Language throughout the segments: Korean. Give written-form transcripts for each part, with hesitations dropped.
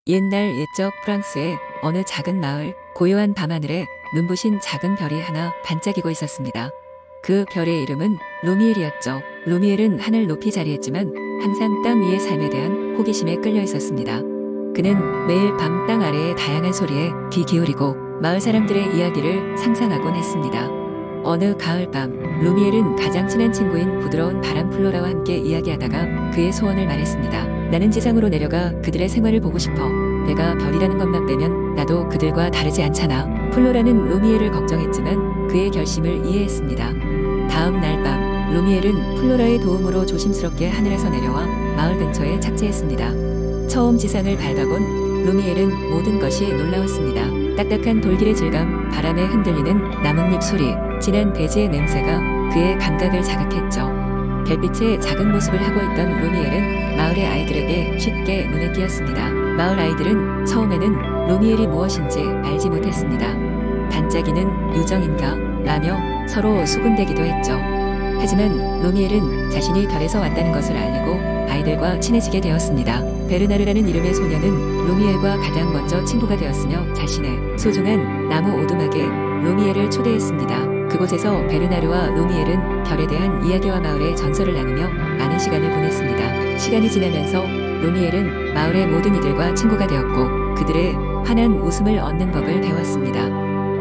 옛날 옛적 프랑스의 어느 작은 마을, 고요한 밤하늘에 눈부신 작은 별이 하나 반짝이고 있었습니다. 그 별의 이름은 루미엘이었죠. 루미엘은 하늘 높이 자리했지만 항상 땅 위의 삶에 대한 호기심에 끌려 있었습니다. 그는 매일 밤 땅 아래의 다양한 소리에 귀 기울이고 마을 사람들의 이야기를 상상하곤 했습니다. 어느 가을밤, 루미엘은 가장 친한 친구인 부드러운 바람 플로라와 함께 이야기하다가 그의 소원을 말했습니다. 나는 지상으로 내려가 그들의 생활을 보고 싶어. 내가 별이라는 것만 빼면 나도 그들과 다르지 않잖아. 플로라는 루미엘을 걱정했지만 그의 결심을 이해했습니다. 다음 날 밤, 루미엘은 플로라의 도움으로 조심스럽게 하늘에서 내려와 마을 근처에 착지했습니다. 처음 지상을 밟아본 루미엘은 모든 것이 놀라웠습니다. 딱딱한 돌길의 질감, 바람에 흔들리는 나뭇잎 소리, 진한 대지의 냄새가 그의 감각을 자극했죠. 별빛의 작은 모습을 하고 있던 루미엘은 마을의 아이들에게 쉽게 눈에 띄었습니다. 마을 아이들은 처음에는 루미엘이 무엇인지 알지 못했습니다. 반짝이는 요정인가? 라며 서로 수군대기도 했죠. 하지만 루미엘은 자신이 별에서 왔다는 것을 알리고 아이들과 친해지게 되었습니다. 베르나르라는 이름의 소녀는 루미엘과 가장 먼저 친구가 되었으며 자신의 소중한 나무 오두막에 루미엘을 초대했습니다. 그곳에서 베르나르와 루미엘은 별에 대한 이야기와 마을의 전설을 나누며 많은 시간을 보냈습니다. 시간이 지나면서 루미엘은 마을의 모든 이들과 친구가 되었고 그들의 환한 웃음을 얻는 법을 배웠습니다.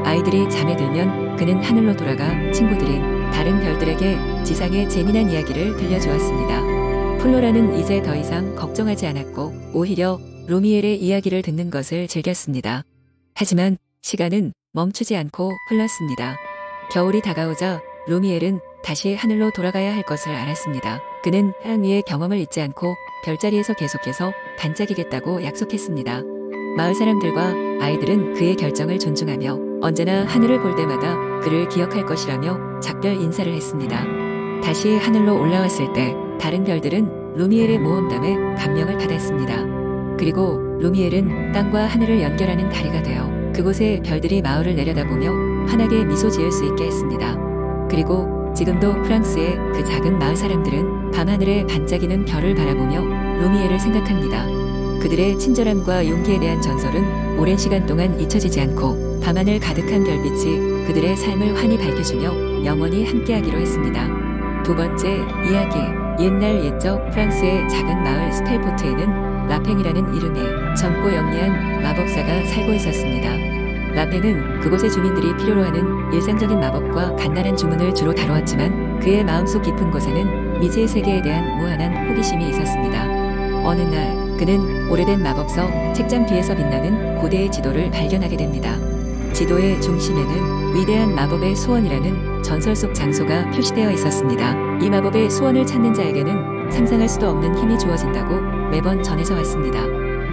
아이들이 잠에 들면 그는 하늘로 돌아가 친구들인 다른 별들에게 지상의 재미난 이야기를 들려주었습니다. 플로라는 이제 더 이상 걱정하지 않았고 오히려 루미엘의 이야기를 듣는 것을 즐겼습니다. 하지만 시간은 멈추지 않고 흘렀습니다. 겨울이 다가오자 루미엘은 다시 하늘로 돌아가야 할 것을 알았습니다. 그는 땅 위의 경험을 잊지 않고 별자리에서 계속해서 반짝이겠다고 약속했습니다. 마을 사람들과 아이들은 그의 결정을 존중하며 언제나 하늘을 볼 때마다 그를 기억할 것이라며 작별 인사를 했습니다. 다시 하늘로 올라왔을 때 다른 별들은 루미엘의 모험담에 감명을 받았습니다. 그리고 루미엘은 땅과 하늘을 연결하는 다리가 되어 그곳의 별들이 마을을 내려다보며 환하게 미소 지을 수 있게 했습니다. 그리고 지금도 프랑스의 그 작은 마을 사람들은 밤하늘에 반짝이는 별을 바라보며 루미엘을 생각합니다. 그들의 친절함과 용기에 대한 전설은 오랜 시간 동안 잊혀지지 않고 밤하늘 가득한 별빛이 그들의 삶을 환히 밝혀주며 영원히 함께하기로 했습니다. 두 번째 이야기. 옛날 옛적 프랑스의 작은 마을 스텔포트에는 라팽이라는 이름의 젊고 영리한 마법사가 살고 있었습니다. 라팽은 그곳의 주민들이 필요로 하는 일상적인 마법과 간단한 주문을 주로 다루었지만 그의 마음속 깊은 곳에는 미지의 세계에 대한 무한한 호기심이 있었습니다. 어느 날 그는 오래된 마법서 책장 뒤에서 빛나는 고대의 지도를 발견하게 됩니다. 지도의 중심에는 위대한 마법의 소원이라는 전설 속 장소가 표시되어 있었습니다. 이 마법의 소원을 찾는 자에게는 상상할 수도 없는 힘이 주어진다고 매번 전해져 왔습니다.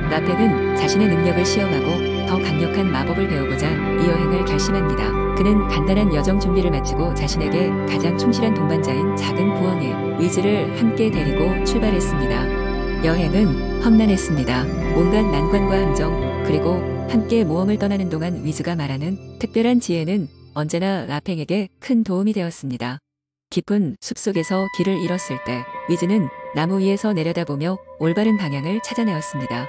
라팽은 자신의 능력을 시험하고 더 강력한 마법을 배우고자 이 여행을 결심합니다. 그는 간단한 여정 준비를 마치고 자신에게 가장 충실한 동반자인 작은 부엉이 위즈를 함께 데리고 출발했습니다. 여행은 험난했습니다. 온갖 난관과 함정, 그리고 함께 모험을 떠나는 동안 위즈가 말하는 특별한 지혜는 언제나 라팽에게 큰 도움이 되었습니다. 깊은 숲속에서 길을 잃었을 때 위즈는 나무 위에서 내려다보며 올바른 방향을 찾아내었습니다.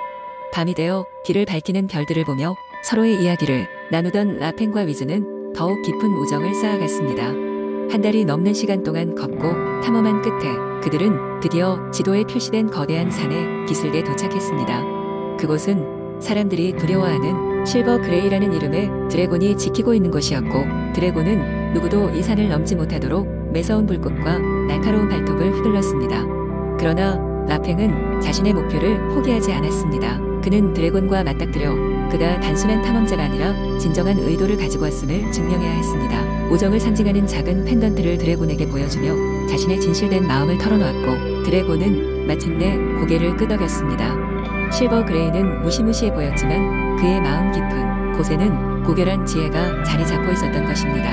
밤이 되어 길을 밝히는 별들을 보며 서로의 이야기를 나누던 라팽과 위즈는 더욱 깊은 우정을 쌓아갔습니다. 한 달이 넘는 시간 동안 걷고 탐험한 끝에 그들은 드디어 지도에 표시된 거대한 산에 기슭에 도착했습니다. 그곳은 사람들이 두려워하는 실버 그레이라는 이름의 드래곤이 지키고 있는 곳이었고 드래곤은 누구도 이 산을 넘지 못하도록 매서운 불꽃과 날카로운 발톱을 휘둘렀습니다. 그러나 라팽은 자신의 목표를 포기하지 않았습니다. 그는 드래곤과 맞닥뜨려 그가 단순한 탐험자가 아니라 진정한 의도를 가지고 왔음을 증명해야 했습니다. 우정을 상징하는 작은 펜던트를 드래곤에게 보여주며 자신의 진실된 마음을 털어놓았고 드래곤은 마침내 고개를 끄덕였습니다. 실버 그레이는 무시무시해 보였지만 그의 마음 깊은 곳에는 고결한 지혜가 자리 잡고 있었던 것입니다.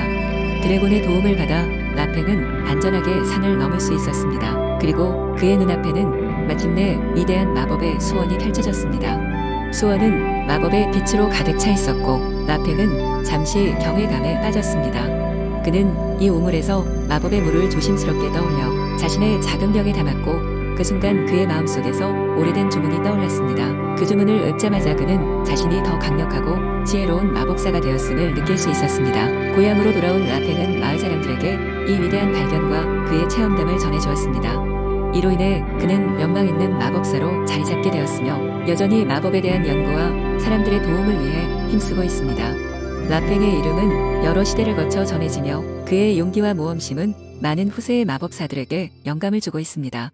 드래곤의 도움을 받아 라팽은 안전하게 산을 넘을 수 있었습니다. 그리고 그의 눈앞에는 마침내 위대한 마법의 수원이 펼쳐졌습니다. 수원은 마법의 빛으로 가득 차 있었고 라팽은 잠시 경외감에 빠졌습니다. 그는 이 우물에서 마법의 물을 조심스럽게 떠올려 자신의 작은 병에 담았고 그 순간 그의 마음속에서 오래된 주문이 떠올랐습니다. 그 주문을 읊자마자 그는 자신이 더 강력하고 지혜로운 마법사가 되었음을 느낄 수 있었습니다. 고향으로 돌아온 라팽은 마을 사람들에게 이 위대한 발견과 그의 체험담을 전해주었습니다. 이로 인해 그는 명망 있는 마법사로 자리 잡게 되었으며 여전히 마법에 대한 연구와 사람들의 도움을 위해 힘쓰고 있습니다. 라팽의 이름은 여러 시대를 거쳐 전해지며 그의 용기와 모험심은 많은 후세의 마법사들에게 영감을 주고 있습니다.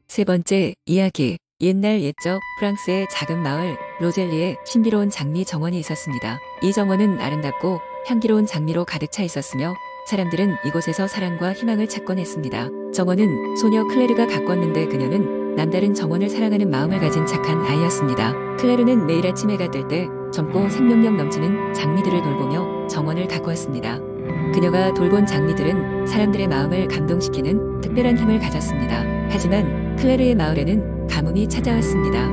세 번째 이야기. 옛날 옛적 프랑스의 작은 마을 로젤리에 신비로운 장미 정원이 있었습니다. 이 정원은 아름답고 향기로운 장미로 가득 차 있었으며 사람들은 이곳에서 사랑과 희망을 찾곤 했습니다. 정원은 소녀 클레르가 가꿨는데 그녀는 남다른 정원을 사랑하는 마음을 가진 착한 아이였습니다. 클레르는 매일 아침 해가 뜰 때 젊고 생명력 넘치는 장미들을 돌보며 정원을 가꾸었습니다. 그녀가 돌본 장미들은 사람들의 마음을 감동시키는 특별한 힘을 가졌습니다. 하지만 클레르의 마을에는 가뭄이 찾아왔습니다.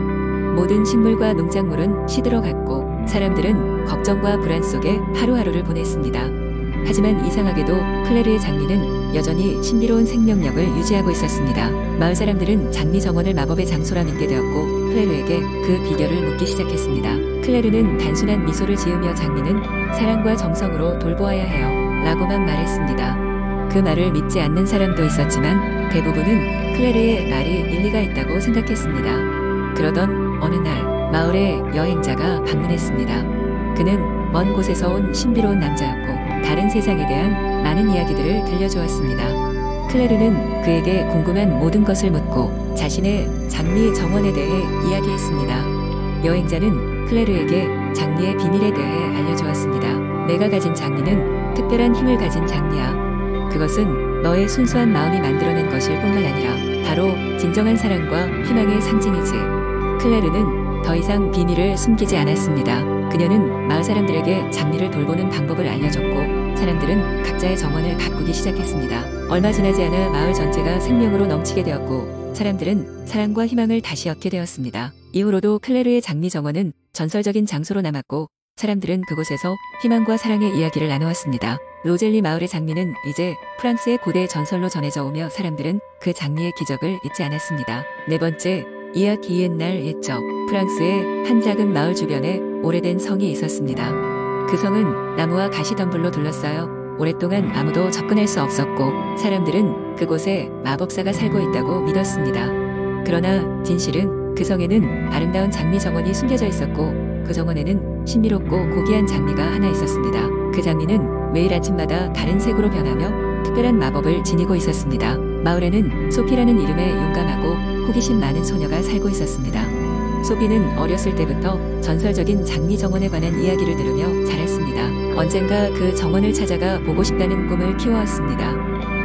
모든 식물과 농작물은 시들어갔고 사람들은 걱정과 불안 속에 하루하루를 보냈습니다. 하지만 이상하게도 클레르의 장미는 여전히 신비로운 생명력을 유지하고 있었습니다. 마을 사람들은 장미 정원을 마법의 장소라 믿게 되었고 클레르에게 그 비결을 묻기 시작했습니다. 클레르는 단순한 미소를 지으며 장미는 사랑과 정성으로 돌보아야 해요 라고만 말했습니다. 그 말을 믿지 않는 사람도 있었지만 대부분은 클레르의 말이 일리가 있다고 생각했습니다. 그러던 어느 날 마을에 여행자가 방문했습니다. 그는 먼 곳에서 온 신비로운 남자였고 다른 세상에 대한 많은 이야기들을 들려주었습니다. 클레르는 그에게 궁금한 모든 것을 묻고 자신의 장미 정원에 대해 이야기했습니다. 여행자는 클레르에게 장미의 비밀에 대해 알려주었습니다. 내가 가진 장미는 특별한 힘을 가진 장미야. 그것은 너의 순수한 마음이 만들어낸 것일 뿐만 아니라 바로 진정한 사랑과 희망의 상징이지. 클레르는 더 이상 비밀을 숨기지 않았습니다. 그녀는 마을 사람들에게 장미를 돌보는 방법을 알려줬고 사람들은 각자의 정원을 가꾸기 시작했습니다. 얼마 지나지 않아 마을 전체가 생명으로 넘치게 되었고 사람들은 사랑과 희망을 다시 얻게 되었습니다. 이후로도 클레르의 장미 정원은 전설적인 장소로 남았고 사람들은 그곳에서 희망과 사랑의 이야기를 나누었습니다. 로젤리 마을의 장미는 이제 프랑스의 고대 전설로 전해져 오며 사람들은 그 장미의 기적을 잊지 않았습니다. 네 번째 이야기. 옛날 옛적 프랑스의 한 작은 마을 주변에 오래된 성이 있었습니다. 그 성은 나무와 가시덤불로 둘러싸여 오랫동안 아무도 접근할 수 없었고 사람들은 그곳에 마법사가 살고 있다고 믿었습니다. 그러나 진실은 그 성에는 아름다운 장미 정원이 숨겨져 있었고 그 정원에는 신비롭고 고귀한 장미가 하나 있었습니다. 그 장미는 매일 아침마다 다른 색으로 변하며 특별한 마법을 지니고 있었습니다. 마을에는 소피라는 이름의 용감하고 호기심 많은 소녀가 살고 있었습니다. 소피는 어렸을 때부터 전설적인 장미 정원에 관한 이야기를 들으며 자랐습니다. 언젠가 그 정원을 찾아가 보고 싶다는 꿈을 키워왔습니다.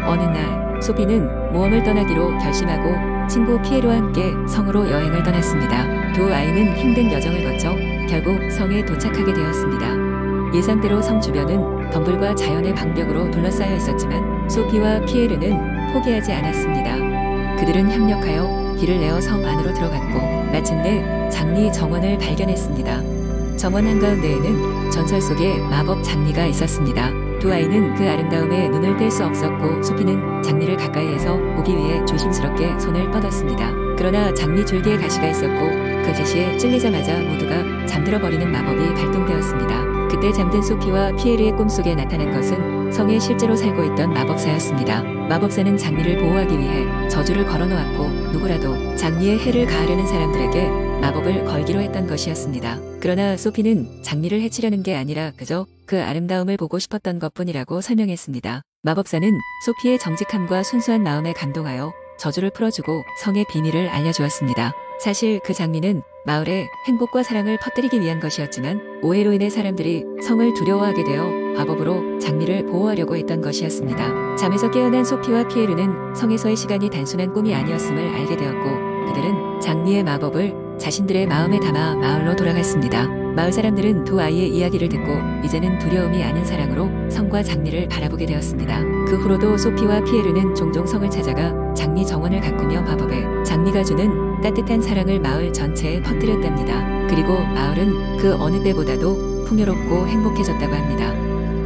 어느 날 소피는 모험을 떠나기로 결심하고 친구 피에로와 함께 성으로 여행을 떠났습니다. 두 아이는 힘든 여정을 거쳐 결국 성에 도착하게 되었습니다. 예상대로 성 주변은 덤불과 자연의 방벽으로 둘러싸여 있었지만 소피와 피에르는 포기하지 않았습니다. 그들은 협력하여 길을 내어 성 안으로 들어갔고 마침내 장미 정원을 발견했습니다. 정원 한가운데에는 전설 속의 마법 장미가 있었습니다. 두 아이는 그 아름다움에 눈을 뗄 수 없었고 소피는 장미를 가까이에서 보기 위해 조심스럽게 손을 뻗었습니다. 그러나 장미 줄기에 가시가 있었고 그 가시에 찔리자마자 모두가 잠들어버리는 마법이 발동되었습니다. 그때 잠든 소피와 피에르의 꿈속에 나타난 것은 성에 실제로 살고 있던 마법사였습니다. 마법사는 장미를 보호하기 위해 저주를 걸어놓았고 누구라도 장미에 해를 가하려는 사람들에게 마법을 걸기로 했던 것이었습니다. 그러나 소피는 장미를 해치려는 게 아니라 그저 그 아름다움을 보고 싶었던 것뿐이라고 설명했습니다. 마법사는 소피의 정직함과 순수한 마음에 감동하여 저주를 풀어주고 성의 비밀을 알려주었습니다. 사실 그 장미는 마을에 행복과 사랑을 퍼뜨리기 위한 것이었지만 오해로 인해 사람들이 성을 두려워하게 되어 마법으로 장미를 보호하려고 했던 것이었습니다. 잠에서 깨어난 소피와 피에르는 성에서의 시간이 단순한 꿈이 아니었음을 알게 되었고 그들은 장미의 마법을 자신들의 마음에 담아 마을로 돌아갔습니다. 마을 사람들은 두 아이의 이야기를 듣고 이제는 두려움이 아닌 사랑으로 성과 장미를 바라보게 되었습니다. 그 후로도 소피와 피에르는 종종 성을 찾아가 장미 정원을 가꾸며 마법에 장미가 주는 따뜻한 사랑을 마을 전체에 퍼뜨렸답니다. 그리고 마을은 그 어느 때보다도 풍요롭고 행복해졌다고 합니다.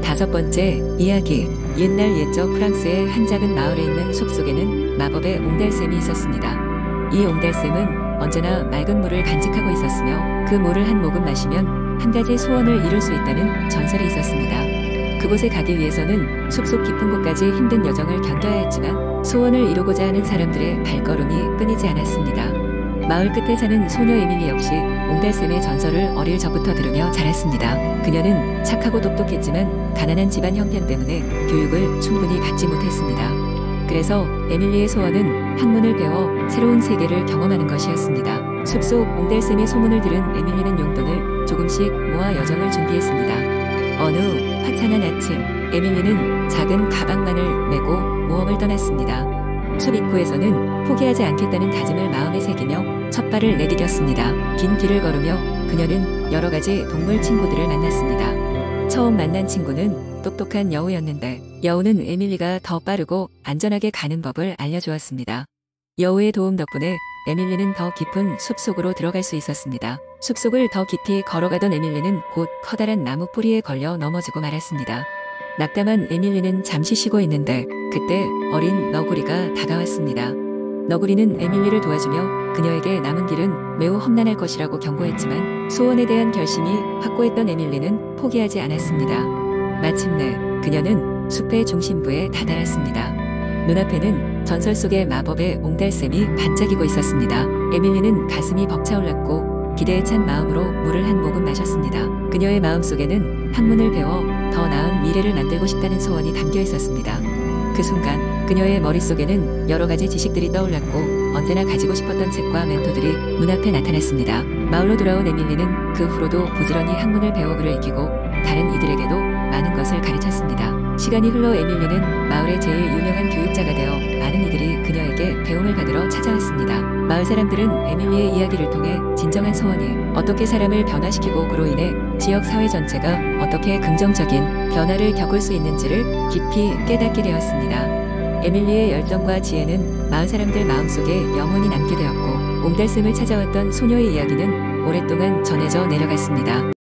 다섯 번째 이야기. 옛날 옛적 프랑스의 한 작은 마을에 있는 숲속에는 마법의 옹달샘이 있었습니다. 이 옹달샘은 언제나 맑은 물을 간직하고 있었으며 그 물을 한 모금 마시면 한 가지 소원을 이룰 수 있다는 전설이 있었습니다. 그곳에 가기 위해서는 숲속 깊은 곳까지 힘든 여정을 견뎌야 했지만 소원을 이루고자 하는 사람들의 발걸음이 끊이지 않았습니다. 마을 끝에 사는 소녀 에밀리 역시 옹달샘의 전설을 어릴 적부터 들으며 자랐습니다. 그녀는 착하고 똑똑했지만 가난한 집안 형편 때문에 교육을 충분히 받지 못했습니다. 그래서 에밀리의 소원은 학문을 배워 새로운 세계를 경험하는 것이었습니다. 숲속 옹달샘의 소문을 들은 에밀리는 용돈을 조금씩 모아 여정을 준비했습니다. 어느 화창한 아침, 에밀리는 작은 가방만을 메고 모험을 떠났습니다. 숲 입구에서는 포기하지 않겠다는 다짐을 마음에 새기며 첫 발을 내디뎠습니다. 긴 길을 걸으며 그녀는 여러 가지 동물 친구들을 만났습니다. 처음 만난 친구는 똑똑한 여우였는데 여우는 에밀리가 더 빠르고 안전하게 가는 법을 알려주었습니다. 여우의 도움 덕분에 에밀리는 더 깊은 숲속으로 들어갈 수 있었습니다. 숲속을 더 깊이 걸어가던 에밀리는 곧 커다란 나무 뿌리에 걸려 넘어지고 말았습니다. 낙담한 에밀리는 잠시 쉬고 있는데 그때 어린 너구리가 다가왔습니다. 너구리는 에밀리를 도와주며 그녀에게 남은 길은 매우 험난할 것이라고 경고했지만 소원에 대한 결심이 확고했던 에밀리는 포기하지 않았습니다. 마침내 그녀는 숲의 중심부에 다다랐습니다. 눈앞에는 전설 속의 마법의 옹달샘이 반짝이고 있었습니다. 에밀리는 가슴이 벅차올랐고 기대에 찬 마음으로 물을 한 모금 마셨습니다. 그녀의 마음속에는 학문을 배워 더 나은 미래를 만들고 싶다는 소원이 담겨 있었습니다. 그 순간 그녀의 머릿속에는 여러 가지 지식들이 떠올랐고 언제나 가지고 싶었던 책과 멘토들이 눈앞에 나타났습니다. 마을로 돌아온 에밀리는 그 후로도 부지런히 학문을 배워 그를 이기고 다른 이들에게도 많은 것을 가르쳤습니다. 시간이 흘러 에밀리는 마을의 제일 유명한 교육자가 되어 많은 이들이 그녀에게 배움을 받으러 찾아왔습니다. 마을 사람들은 에밀리의 이야기를 통해 진정한 소원이 어떻게 사람을 변화시키고 그로 인해 지역 사회 전체가 어떻게 긍정적인 변화를 겪을 수 있는지를 깊이 깨닫게 되었습니다. 에밀리의 열정과 지혜는 마을 사람들 마음속에 영원히 남게 되었고 옹달샘을 찾아왔던 소녀의 이야기는 오랫동안 전해져 내려갔습니다.